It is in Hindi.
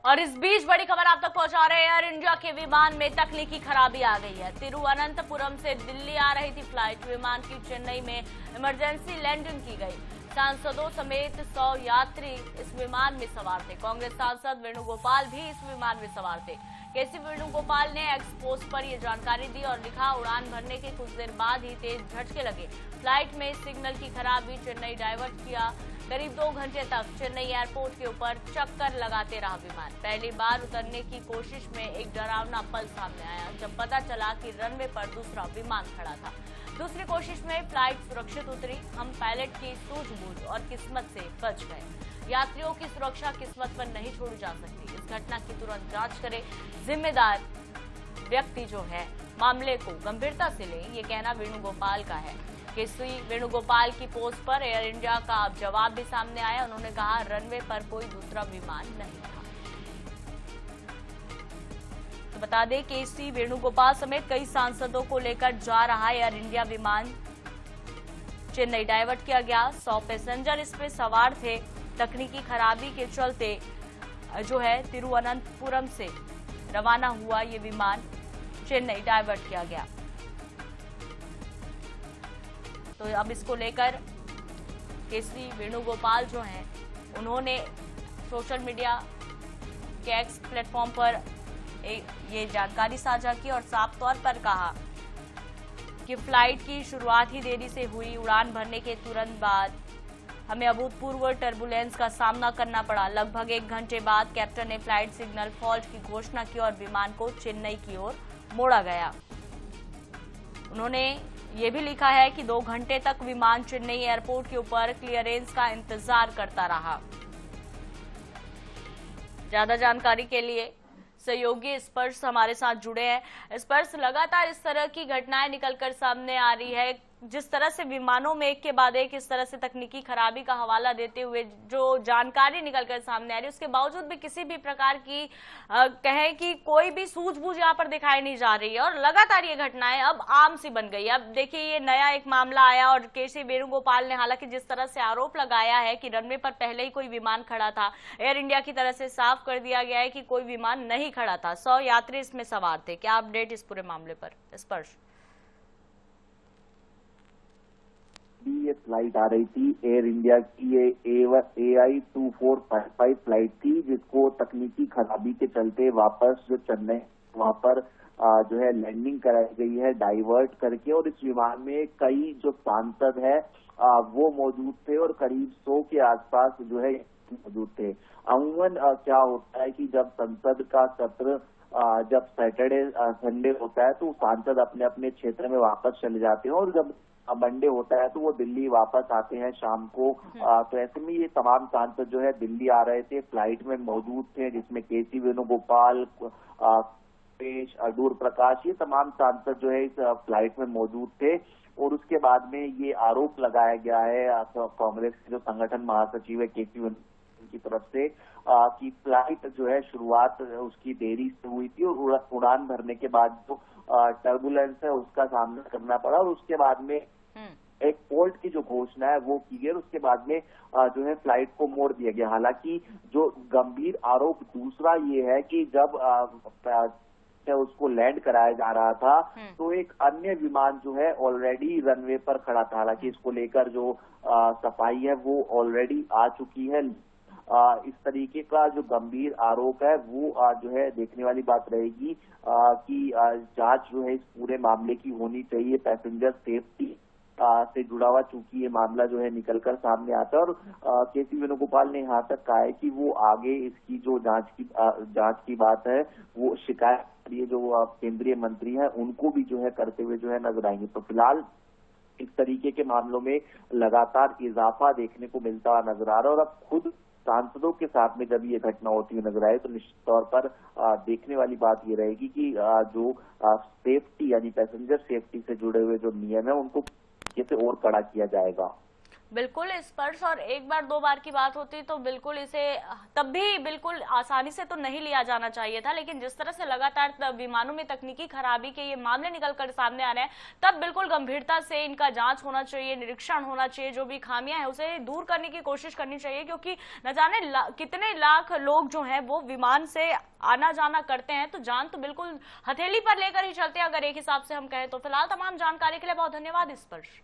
और इस बीच बड़ी खबर आप तक पहुंचा रहे हैं। एयर इंडिया के विमान में तकनीकी खराबी आ गई है। तिरुवनंतपुरम से दिल्ली आ रही थी फ्लाइट, विमान की चेन्नई में इमरजेंसी लैंडिंग की गई। सांसदों समेत 100 यात्री इस विमान में सवार थे। कांग्रेस सांसद वेणुगोपाल भी इस विमान में सवार थे। केसी वेणुगोपाल ने एक्स पोस्ट पर यह जानकारी दी और लिखा, उड़ान भरने के कुछ देर बाद ही तेज झटके लगे। फ्लाइट में सिग्नल की खराबी, चेन्नई डाइवर्ट किया। करीब 2 घंटे तक चेन्नई एयरपोर्ट के ऊपर चक्कर लगाते रहा विमान। पहली बार उतरने की कोशिश में एक डरावना पल सामने आया जब पता चला कि रनवे पर दूसरा विमान खड़ा था। दूसरी कोशिश में फ्लाइट सुरक्षित उतरी। हम पायलट की सूझबूझ और किस्मत से बच गए। यात्रियों की सुरक्षा किस्मत पर नहीं छोड़ी जा सकती। इस घटना की तुरंत जांच करें। जिम्मेदार व्यक्ति जो है मामले को गंभीरता से ले, ये कहना वेणुगोपाल का है। केसी वेणुगोपाल की पोस्ट पर एयर इंडिया का अब जवाब भी सामने आया। उन्होंने कहा, रनवे पर कोई दूसरा विमान नहीं था। तो बता दें, केसी वेणुगोपाल समेत कई सांसदों को लेकर जा रहा एयर इंडिया विमान चेन्नई डाइवर्ट किया गया। 100 पैसेंजर इसमें सवार थे। तकनीकी खराबी के चलते जो है तिरुवनंतपुरम से रवाना हुआ ये विमान चेन्नई डाइवर्ट किया गया। तो अब इसको लेकर केसी वेणुगोपाल जो हैं, उन्होंने सोशल मीडिया के एक्स प्लेटफॉर्म पर ये जानकारी साझा की और साफ तौर पर कहा कि फ्लाइट की शुरुआत ही देरी से हुई। उड़ान भरने के तुरंत बाद हमें अभूतपूर्व टर्बुलेंस का सामना करना पड़ा। लगभग 1 घंटे बाद कैप्टन ने फ्लाइट सिग्नल फॉल्ट की घोषणा की और विमान को चेन्नई की ओर मोड़ा गया। उन्होंने ये भी लिखा है कि 2 घंटे तक विमान चेन्नई एयरपोर्ट के ऊपर क्लियरेंस का इंतजार करता रहा। ज्यादा जानकारी के लिए सहयोगी स्पर्श हमारे साथ जुड़े हैं। स्पर्श, लगातार इस तरह की घटनाएं निकलकर सामने आ रही है। जिस तरह से विमानों में एक के बाद एक इस तरह से तकनीकी खराबी का हवाला देते हुए जो जानकारी निकलकर सामने आ रही है, उसके बावजूद भी किसी भी प्रकार की कहें कि कोई भी सूझबूझ यहाँ पर दिखाई नहीं जा रही है और लगातार ये घटनाएं अब आम सी बन गई है। अब देखिए, ये नया एक मामला आया और केसी वेणुगोपाल ने हालांकि जिस तरह से आरोप लगाया है कि रनवे पर पहले ही कोई विमान खड़ा था, एयर इंडिया की तरफ से साफ कर दिया गया है कि कोई विमान नहीं खड़ा था। 100 यात्री इसमें सवार थे। क्या अपडेट इस पूरे मामले पर स्पर्श? ये फ्लाइट आ रही थी एयर इंडिया की, ये AI 2455 फ्लाइट थी, जिसको तकनीकी खराबी के चलते वापस जो चेन्नई वहां पर जो है लैंडिंग कराई गई है डाइवर्ट करके। और इस विमान में कई जो सांसद है वो मौजूद थे और करीब 100 के आसपास जो है मौजूद थे। अमूमन क्या होता है कि जब संसद का सत्र जब सैटरडे संडे होता है तो सांसद अपने अपने क्षेत्र में वापस चले जाते हैं और जब मंडे होता है तो वो दिल्ली वापस आते हैं शाम को। तो ऐसे में ये तमाम सांसद जो है दिल्ली आ रहे थे, फ्लाइट में मौजूद थे, जिसमें केसी वेणुगोपाल, अडूर प्रकाश, ये तमाम सांसद जो है इस फ्लाइट में मौजूद थे। और उसके बाद में ये आरोप लगाया गया है कांग्रेस के जो संगठन महासचिव है केसी वेणुगोपाल की तरफ से कि फ्लाइट जो है शुरुआत उसकी देरी से हुई थी और उड़ान भरने के बाद जो टर्बुलेंस है उसका सामना करना पड़ा और उसके बाद में एक फॉल्ट की जो घोषणा है वो की गई। उसके बाद में जो है फ्लाइट को मोड़ दिया गया। हालांकि जो गंभीर आरोप दूसरा ये है कि जब उसको लैंड कराया जा रहा था तो एक अन्य विमान जो है ऑलरेडी रनवे पर खड़ा था। हालांकि इसको लेकर जो सफाई है वो ऑलरेडी आ चुकी है। इस तरीके का जो गंभीर आरोप है वो जो है देखने वाली बात रहेगी कि जांच जो है इस पूरे मामले की होनी चाहिए। पैसेंजर सेफ्टी से जुड़ा हुआ चूंकि ये मामला जो है निकलकर सामने आता है और केसी वेणुगोपाल ने यहाँ तक कहा है कि वो आगे इसकी जो जांच की बात है वो शिकायत ये जो केंद्रीय मंत्री हैं उनको भी जो है करते हुए जो है नजर आएंगे। तो फिलहाल इस तरीके के मामलों में लगातार इजाफा देखने को मिलता हुआ नजर आ रहा है और अब खुद सांसदों के साथ में जब ये घटना होती हुई नजर आए तो निश्चित तौर पर देखने वाली बात ये रहेगी कि जो सेफ्टी यानी पैसेंजर सेफ्टी से जुड़े हुए जो नियम है उनको कैसे और कड़ा किया जाएगा। बिल्कुल स्पर्श और एक बार दो बार की बात होती तो बिल्कुल इसे तब भी बिल्कुल आसानी से तो नहीं लिया जाना चाहिए था, लेकिन जिस तरह से लगातार विमानों में तकनीकी खराबी के ये मामले निकल कर सामने आ रहे हैं, तब बिल्कुल गंभीरता से इनका जांच होना चाहिए, निरीक्षण होना चाहिए, जो भी खामियां हैं उसे दूर करने की कोशिश करनी चाहिए, क्योंकि न जाने कितने लाख लोग जो हैं वो विमान से आना जाना करते हैं, तो जान तो बिल्कुल हथेली पर लेकर ही चलते हैं अगर एक हिसाब से हम कहें तो। फिलहाल तमाम जानकारी के लिए बहुत धन्यवाद स्पर्श।